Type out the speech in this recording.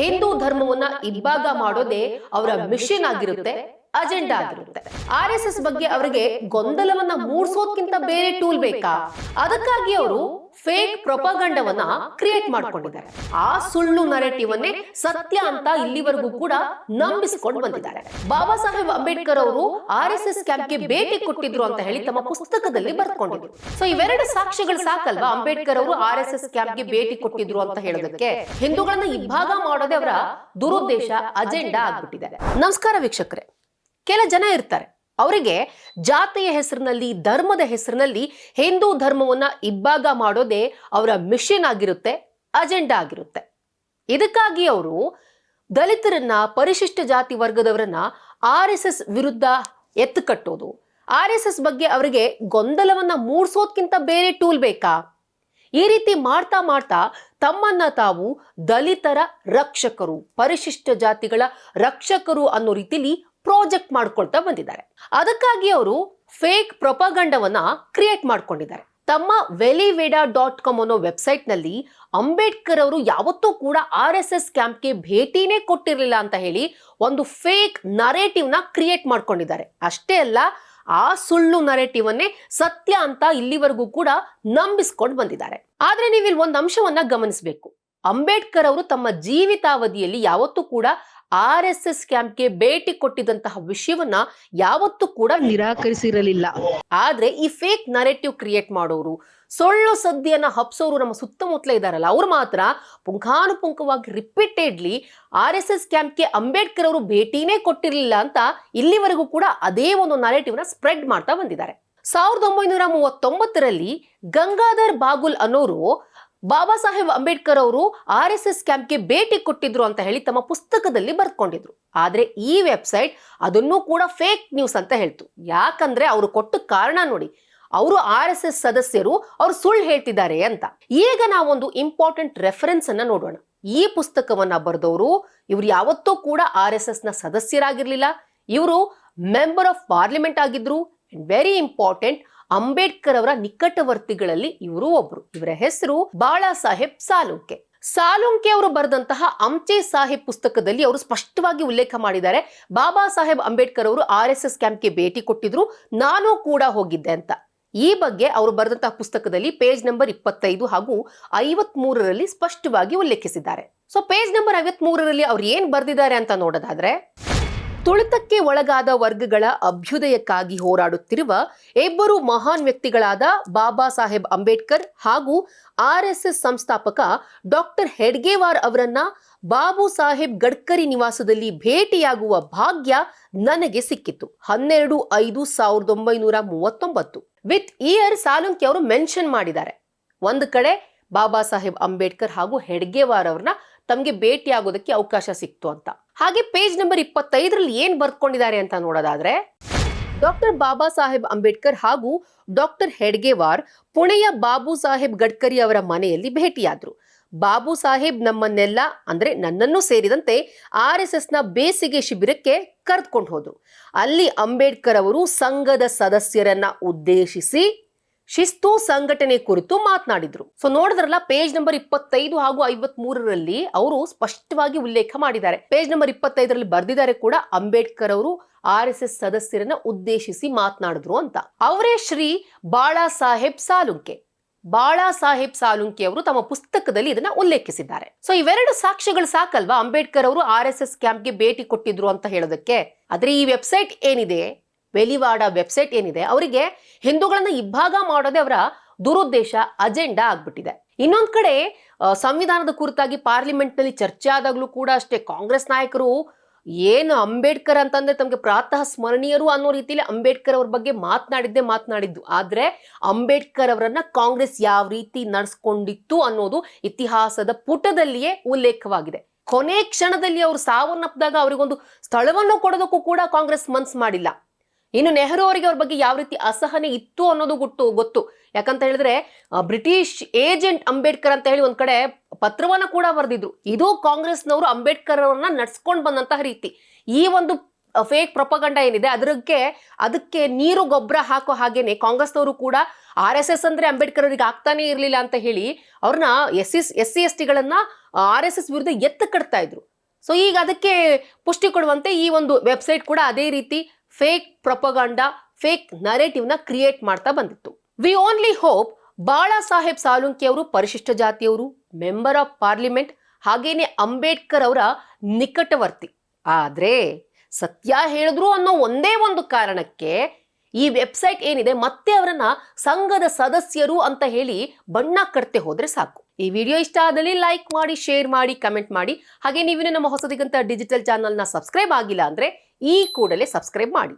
ಹಿಂದೂ ಧರ್ಮವನ್ನ ಇಬ್ಬಾಗ ಮಾಡೋದೇ ಅವರ ಮಿಷನ್ ಆಗಿರುತ್ತೆ, ಅಜೆಂಡಾ ಆಗಿರುತ್ತೆ. RSS ಬಗ್ಗೆ ಅವರಿಗೆ ಗೊಂದಲವನ್ನ ಮೂಡಿಸೋದಕ್ಕಿಂತ ಬೇರೆ ಟೂಲ್ ಬೇಕಾ? ಅದಕ್ಕಾಗಿ ಅವರು ಫೇಕ್ ಪ್ರೊಪಗಂಡವನ್ನ ಕ್ರಿಯೇಟ್ ಮಾಡ್ಕೊಂಡಿದ್ದಾರೆ. ಆ ಸುಳ್ಳು ನರೇಟಿವ್ ಅನ್ನೇ ಸತ್ಯ ಅಂತ ಇಲ್ಲಿವರೆಗೂ ಕೂಡ ನಂಬಿಸಿಕೊಂಡು ಬಂದಿದ್ದಾರೆ. ಬಾಬಾ ಸಾಹೇಬ್ ಅಂಬೇಡ್ಕರ್ ಅವರು RSS ಕ್ಯಾಂಪ್ಗೆ ಭೇಟಿ ಕೊಟ್ಟಿದ್ರು ಅಂತ ಹೇಳಿ ತಮ್ಮ ಪುಸ್ತಕದಲ್ಲಿ ಬರ್ಕೊಂಡಿದ್ರು. ಸೊ ಇವೆರಡು ಸಾಕ್ಷ್ಯಗಳು ಸಾಕಲ್ವಾ ಅಂಬೇಡ್ಕರ್ ಅವರು RSS ಕ್ಯಾಂಪ್ಗೆ ಭೇಟಿ ಕೊಟ್ಟಿದ್ರು ಅಂತ ಹೇಳೋದಕ್ಕೆ? ಹಿಂದೂಗಳನ್ನ ಇಬ್ಬಾಗ ಮಾಡೋದೇ ಅವರ ದುರುದ್ದೇಶ, ಅಜೆಂಡಾ ಆಗ್ಬಿಟ್ಟಿದೆ. ನಮಸ್ಕಾರ ವೀಕ್ಷಕರೇ. ಕೆಲ ಜನ ಇರ್ತಾರೆ, ಅವರಿಗೆ ಜಾತಿಯ ಹೆಸರಿನಲ್ಲಿ, ಧರ್ಮದ ಹೆಸರಿನಲ್ಲಿ ಹಿಂದೂ ಧರ್ಮವನ್ನ ಇಬ್ಬಾಗ ಮಾಡೋದೇ ಅವರ ಮಿಷನ್ ಆಗಿರುತ್ತೆ, ಅಜೆಂಡಾ ಆಗಿರುತ್ತೆ. ಇದಕ್ಕಾಗಿ ಅವರು ದಲಿತರನ್ನ, ಪರಿಶಿಷ್ಟ ಜಾತಿ ವರ್ಗದವರನ್ನ RSS ವಿರುದ್ಧ ಎತ್ತು ಕಟ್ಟೋದು, RSS ಬಗ್ಗೆ ಅವರಿಗೆ ಗೊಂದಲವನ್ನ ಮೂಡಿಸೋದ್ಕಿಂತ ಬೇರೆ ಟೂಲ್ ಬೇಕಾ? ಈ ರೀತಿ ಮಾಡ್ತಾ ಮಾಡ್ತಾ ತಮ್ಮನ್ನ ತಾವು ದಲಿತರ ರಕ್ಷಕರು, ಪರಿಶಿಷ್ಟ ಜಾತಿಗಳ ರಕ್ಷಕರು ಅನ್ನೋ ರೀತಿಲಿ ಪ್ರಾಜೆಕ್ಟ್ ಮಾಡ್ಕೊಳ್ತಾ ಬಂದಿದ್ದಾರೆ. ಅದಕ್ಕಾಗಿ ಅವರು ಫೇಕ್ ಪ್ರೊಪಗಂಡವನ್ನ ಕ್ರಿಯೇಟ್ ಮಾಡ್ಕೊಂಡಿದ್ದಾರೆ. ತಮ್ಮ ವೆಲಿವೇಡಾ.com ಅನ್ನೋ ವೆಬ್ಸೈಟ್ ನಲ್ಲಿ ಅಂಬೇಡ್ಕರ್ ಅವರು ಯಾವತ್ತೂ ಕೂಡ RSS ಕ್ಯಾಂಪ್ಗೆ ಭೇಟಿನೇ ಕೊಟ್ಟಿರಲಿಲ್ಲ ಅಂತ ಹೇಳಿ ಒಂದು ಫೇಕ್ ನರೇಟಿವ್ ನ ಕ್ರಿಯೇಟ್ ಮಾಡ್ಕೊಂಡಿದ್ದಾರೆ. ಅಷ್ಟೇ ಅಲ್ಲ, ಆ ಸುಳ್ಳು ನರೇಟಿವ್ ಅನ್ನೇ ಸತ್ಯ ಅಂತ ಇಲ್ಲಿವರೆಗೂ ಕೂಡ ನಂಬಿಸ್ಕೊಂಡು ಬಂದಿದ್ದಾರೆ. ಆದ್ರೆ ನೀವಿಲ್ಲಿ ಒಂದು ಅಂಶವನ್ನ ಗಮನಿಸಬೇಕು. ಅಂಬೇಡ್ಕರ್ ಅವರು ತಮ್ಮ ಜೀವಿತಾವಧಿಯಲ್ಲಿ ಯಾವತ್ತೂ ಕೂಡ RSS ಕ್ಯಾಂಪ್ಗೆ ಭೇಟಿ ಕೊಟ್ಟಿದ್ದಂತಹ ವಿಷಯವನ್ನ ಯಾವತ್ತೂ ಕೂಡ ನಿರಾಕರಿಸಿರಲಿಲ್ಲ. ಆದ್ರೆ ಈ ಫೇಕ್ ನರೇಟಿವ್ ಕ್ರಿಯೇಟ್ ಮಾಡೋರು, ಸೊಳ್ಳು ಸದ್ದಿಯನ್ನ ಹಬ್ಸೋರು ನಮ್ಮ ಸುತ್ತಮುತ್ತಲೇ ಇದಾರಲ್ಲ, ಅವ್ರು ಮಾತ್ರ ಪುಂಖಾನುಪುಂಖವಾಗಿ ರಿಪೀಟೆಡ್ಲಿ RSS ಕ್ಯಾಂಪ್ಗೆ ಅಂಬೇಡ್ಕರ್ ಅವರು ಭೇಟಿನೇ ಕೊಟ್ಟಿರಲಿಲ್ಲ ಅಂತ ಇಲ್ಲಿವರೆಗೂ ಕೂಡ ಅದೇ ಒಂದು ನರೇಟಿವ್ ನ ಸ್ಪ್ರೆಡ್ ಮಾಡ್ತಾ ಬಂದಿದ್ದಾರೆ. 1939ರಲ್ಲಿ ಗಂಗಾಧರ್ ಬಾಗುಲ್ ಅನ್ನೋರು ಬಾಬಾ ಸಾಹೇಬ್ ಅಂಬೇಡ್ಕರ್ ಅವರು RSS ಕ್ಯಾಂಪ್ಗೆ ಭೇಟಿ ಕೊಟ್ಟಿದ್ರು ಅಂತ ಹೇಳಿ ತಮ್ಮ ಪುಸ್ತಕದಲ್ಲಿ ಬರ್ಕೊಂಡಿದ್ರು. ಆದ್ರೆ ಈ ವೆಬ್ಸೈಟ್ ಅದನ್ನೂ ಕೂಡ ಫೇಕ್ ನ್ಯೂಸ್ ಅಂತ ಹೇಳ್ತು. ಯಾಕಂದ್ರೆ ಅವರು ಕೊಟ್ಟ ಕಾರಣ ನೋಡಿ, ಅವರು RSS ಸದಸ್ಯರು, ಅವರು ಸುಳ್ಳು ಹೇಳ್ತಿದ್ದಾರೆ ಅಂತ. ಈಗ ನಾವೊಂದು ಇಂಪಾರ್ಟೆಂಟ್ ರೆಫರೆನ್ಸ್ ಅನ್ನ ನೋಡೋಣ. ಈ ಪುಸ್ತಕವನ್ನ ಬರೆದವರು ಇವ್ರು ಯಾವತ್ತೂ ಕೂಡ RSS ನ ಸದಸ್ಯರಾಗಿರ್ಲಿಲ್ಲ. ಇವರು ಮೆಂಬರ್ ಆಫ್ ಪಾರ್ಲಿಮೆಂಟ್ ಆಗಿದ್ರು. ವೆರಿ ಇಂಪಾರ್ಟೆಂಟ್, ಅಂಬೇಡ್ಕರ್ ಅವರ ನಿಕಟವರ್ತಿಗಳಲ್ಲಿ ಇವರು ಒಬ್ರು. ಇವರ ಹೆಸರು ಬಾಳಾ ಸಾಹೇಬ್ ಸಾಲುಂಕೆ. ಸಾಲುಂಕೆ ಅವರು ಬರೆದಂತಹ ಅಮ್ಚೆ ಸಾಹೇಬ್ ಪುಸ್ತಕದಲ್ಲಿ ಅವರು ಸ್ಪಷ್ಟವಾಗಿ ಉಲ್ಲೇಖ ಮಾಡಿದ್ದಾರೆ, ಬಾಬಾ ಸಾಹೇಬ್ ಅಂಬೇಡ್ಕರ್ ಅವರು RSS ಕ್ಯಾಂಪ್ಗೆ ಭೇಟಿ ಕೊಟ್ಟಿದ್ರು, ನಾನು ಕೂಡ ಹೋಗಿದ್ದೆ ಅಂತ. ಈ ಬಗ್ಗೆ ಅವರು ಬರೆದಂತಹ ಪುಸ್ತಕದಲ್ಲಿ ಪೇಜ್ ನಂಬರ್ 25 ಹಾಗೂ 53ರಲ್ಲಿ ಸ್ಪಷ್ಟವಾಗಿ ಉಲ್ಲೇಖಿಸಿದ್ದಾರೆ. ಸೊ ಪೇಜ್ ನಂಬರ್ 53ರಲ್ಲಿ ಅವ್ರು ಏನ್ ಬರೆದಿದ್ದಾರೆ ಅಂತ ನೋಡೋದಾದ್ರೆ, ತುಳಿತಕ್ಕೆ ಒಳಗಾದ ವರ್ಗಗಳ ಅಭ್ಯುದಯಕ್ಕಾಗಿ ಹೋರಾಡುತ್ತಿರುವ ಇಬ್ಬರು ಮಹಾನ್ ವ್ಯಕ್ತಿಗಳಾದ ಬಾಬಾ ಸಾಹೇಬ್ ಅಂಬೇಡ್ಕರ್ ಹಾಗೂ RSS ಸಂಸ್ಥಾಪಕ ಡಾಕ್ಟರ್ ಹೆಡ್ಗೇವಾರ್ ಅವರನ್ನ ಬಾಬು ಸಾಹೇಬ್ ಗಡ್ಕರಿ ನಿವಾಸದಲ್ಲಿ ಭೇಟಿಯಾಗುವ ಭಾಗ್ಯ ನನಗೆ ಸಿಕ್ಕಿತು. 12/5/1939 ವಿತ್ ಇಯರ್ ಸಾಲುಂಕಿ ಅವರು ಮೆನ್ಷನ್ ಮಾಡಿದ್ದಾರೆ. ಒಂದು ಕಡೆ ಬಾಬಾ ಸಾಹೇಬ್ ಅಂಬೇಡ್ಕರ್ ಹಾಗೂ ಹೆಡ್ಗೇವಾರ್ ಅವ್ರನ್ನ ತಮಗೆ ಭೇಟಿ ಆಗೋದಕ್ಕೆ ಅವಕಾಶ ಸಿಕ್ತು ಅಂತ. ಹಾಗೆ ಪೇಜ್ ನಂಬರ್ 25ರಲ್ಲಿ ಏನ್ ಬರ್ಕೊಂಡಿದ್ದಾರೆ ಅಂತ ನೋಡೋದಾದ್ರೆ, ಡಾಕ್ಟರ್ ಬಾಬಾ ಸಾಹೇಬ್ ಅಂಬೇಡ್ಕರ್ ಹಾಗೂ ಡಾಕ್ಟರ್ ಹೆಡ್ಗೇವಾರ್ ಪುಣೆಯ ಬಾಬು ಸಾಹೇಬ್ ಗಡ್ಕರಿ ಅವರ ಮನೆಯಲ್ಲಿ ಭೇಟಿಯಾದ್ರು. ಬಾಬು ಸಾಹೇಬ್ ನಮ್ಮನ್ನೆಲ್ಲ, ಅಂದ್ರೆ ನನ್ನನ್ನು ಸೇರಿದಂತೆ RSS ನ ಬೇಸಿಗೆ ಶಿಬಿರಕ್ಕೆ ಕರೆದುಕೊಂಡು ಹೋದ್ರು. ಅಲ್ಲಿ ಅಂಬೇಡ್ಕರ್ ಅವರು ಸಂಘದ ಸದಸ್ಯರನ್ನ ಉದ್ದೇಶಿಸಿ ಶಿಸ್ತು ಸಂಘಟನೆ ಕುರಿತು ಮಾತನಾಡಿದ್ರು. ಸೊ ನೋಡಿದ್ರಲ್ಲ, ಪೇಜ್ ನಂಬರ್ 25 ಹಾಗೂ 53ರಲ್ಲಿ ಅವರು ಸ್ಪಷ್ಟವಾಗಿ ಉಲ್ಲೇಖ ಮಾಡಿದ್ದಾರೆ. ಪೇಜ್ ನಂಬರ್ 25ರಲ್ಲಿ ಬರ್ದಿದ್ದಾರೆ ಕೂಡ, ಅಂಬೇಡ್ಕರ್ ಅವರು RSS ಸದಸ್ಯರನ್ನ ಉದ್ದೇಶಿಸಿ ಮಾತನಾಡಿದ್ರು ಅಂತ. ಅವರೇ ಶ್ರೀ ಬಾಳಾ ಸಾಹೇಬ್ ಸಾಲುಂಕೆ. ಬಾಳಾ ಸಾಹೇಬ್ ಸಾಲುಂಕೆ ಅವರು ತಮ್ಮ ಪುಸ್ತಕದಲ್ಲಿ ಇದನ್ನ ಉಲ್ಲೇಖಿಸಿದ್ದಾರೆ. ಸೊ ಇವೆರಡು ಸಾಕ್ಷ್ಯಗಳು ಸಾಕಲ್ವಾ ಅಂಬೇಡ್ಕರ್ ಅವರು RSS ಕ್ಯಾಂಪ್ಗೆ ಭೇಟಿ ಕೊಟ್ಟಿದ್ರು ಅಂತ ಹೇಳೋದಕ್ಕೆ? ಆದ್ರೆ ಈ ವೆಬ್ಸೈಟ್ ಏನಿದೆ, ವೆಲಿವಾಡಾ ವೆಬ್ಸೈಟ್ ಏನಿದೆ, ಅವರಿಗೆ ಹಿಂದೂಗಳನ್ನ ಇಬ್ಬಾಗ ಮಾಡೋದೇ ಅವರ ದುರುದ್ದೇಶ, ಅಜೆಂಡಾ ಆಗ್ಬಿಟ್ಟಿದೆ. ಇನ್ನೊಂದ್ ಕಡೆ ಸಂವಿಧಾನದ ಕುರಿತಾಗಿ ಪಾರ್ಲಿಮೆಂಟ್ ನಲ್ಲಿ ಚರ್ಚೆ ಆದಾಗ್ಲೂ ಕೂಡ ಅಷ್ಟೇ, ಕಾಂಗ್ರೆಸ್ ನಾಯಕರು ಏನು ಅಂಬೇಡ್ಕರ್ ಅಂತಂದ್ರೆ ತಮಗೆ ಪ್ರಾತಃ ಸ್ಮರಣೀಯರು ಅನ್ನೋ ರೀತಿಯಲ್ಲಿ ಅಂಬೇಡ್ಕರ್ ಅವ್ರ ಬಗ್ಗೆ ಮಾತನಾಡಿದ್ದು. ಆದ್ರೆ ಅಂಬೇಡ್ಕರ್ ಅವರನ್ನ ಕಾಂಗ್ರೆಸ್ ಯಾವ ರೀತಿ ನಡೆಸ್ಕೊಂಡಿತ್ತು ಅನ್ನೋದು ಇತಿಹಾಸದ ಪುಟದಲ್ಲಿಯೇ ಉಲ್ಲೇಖವಾಗಿದೆ. ಕೊನೆ ಕ್ಷಣದಲ್ಲಿ ಅವರು ಸಾವನ್ನಪ್ಪಿದಾಗ ಅವರಿಗೊಂದು ಸ್ಥಳವನ್ನು ಕೊಡೋದಕ್ಕೂ ಕೂಡ ಕಾಂಗ್ರೆಸ್ ಮನ್ಸು ಮಾಡಿಲ್ಲ. ಇನ್ನು ನೆಹರು ಅವರಿಗೆ ಅವ್ರ ಬಗ್ಗೆ ಯಾವ ರೀತಿ ಅಸಹನೆ ಇತ್ತು ಅನ್ನೋದು ಗೊತ್ತು. ಯಾಕಂತ ಹೇಳಿದ್ರೆ ಬ್ರಿಟಿಷ್ ಏಜೆಂಟ್ ಅಂಬೇಡ್ಕರ್ ಅಂತ ಹೇಳಿ ಒಂದ್ ಕಡೆ ಪತ್ರವನ್ನ ಕೂಡ ಬರೆದಿದ್ರು. ಇದು ಕಾಂಗ್ರೆಸ್ನವರು ಅಂಬೇಡ್ಕರ್ ಅವರನ್ನ ನಡ್ಸ್ಕೊಂಡ್ ಬಂದಂತಹ ರೀತಿ. ಈ ಒಂದು ಫೇಕ್ ಪ್ರೊಪಗಂಡ ಏನಿದೆ ಅದಕ್ಕೆ ನೀರು ಗೊಬ್ಬರ ಹಾಕೋ ಹಾಗೇನೆ ಕಾಂಗ್ರೆಸ್ನವರು ಕೂಡ RSS ಅಂದ್ರೆ ಅಂಬೇಡ್ಕರ್ ಅವರಿಗೆ ಆಗ್ತಾನೆ ಇರಲಿಲ್ಲ ಅಂತ ಹೇಳಿ ಅವ್ರನ್ನ SC STಗಳನ್ನ RSS ವಿರುದ್ಧ ಕಟ್ತಾ ಇದ್ರು. ಸೊ ಈಗ ಅದಕ್ಕೆ ಪುಷ್ಟಿ ಕೊಡುವಂತೆ ಈ ಒಂದು ವೆಬ್ಸೈಟ್ ಕೂಡ ಅದೇ ರೀತಿ ಫೇಕ್ ಪ್ರೊಪಗಂಡ, ಫೇಕ್ ನರೇಟಿವ್ ನ ಕ್ರಿಯೇಟ್ ಮಾಡ್ತಾ ಬಂದಿತ್ತು. We only hope Bala Saheb ಸಾಲುಂಕಿ ಅವರು ಪರಿಶಿಷ್ಟ ಜಾತಿಯವರು, ಮೆಂಬರ್ ಆಫ್ ಪಾರ್ಲಿಮೆಂಟ್, ಹಾಗೇನೆ ಅಂಬೇಡ್ಕರ್ ಅವರ ನಿಕಟವರ್ತಿ. ಆದ್ರೆ ಸತ್ಯ ಹೇಳಿದ್ರು ಅನ್ನೋ ಒಂದೇ ಒಂದು ಕಾರಣಕ್ಕೆ ಈ ವೆಬ್ಸೈಟ್ ಏನಿದೆ ಮತ್ತೆ ಅವರನ್ನ ಸಂಘದ ಸದಸ್ಯರು ಅಂತ ಹೇಳಿ ಬಣ್ಣ ಕಟ್ತೆ ಹೋದ್ರೆ ಸಾಕು. ಈ ವಿಡಿಯೋ ಇಷ್ಟ ಆದಲ್ಲಿ ಲೈಕ್ ಮಾಡಿ, ಶೇರ್ ಮಾಡಿ, ಕಮೆಂಟ್ ಮಾಡಿ. ಹಾಗೆ ನೀವಿನ್ನು ನಮ್ಮ ಹೊಸದಿಗಂತ ಡಿಜಿಟಲ್ ಚಾನಲ್ನ ಸಬ್ಸ್ಕ್ರೈಬ್ ಆಗಿಲ್ಲ ಅಂದ್ರೆ ಈ ಕೂಡಲೇ ಸಬ್ಸ್ಕ್ರೈಬ್ ಮಾಡಿ.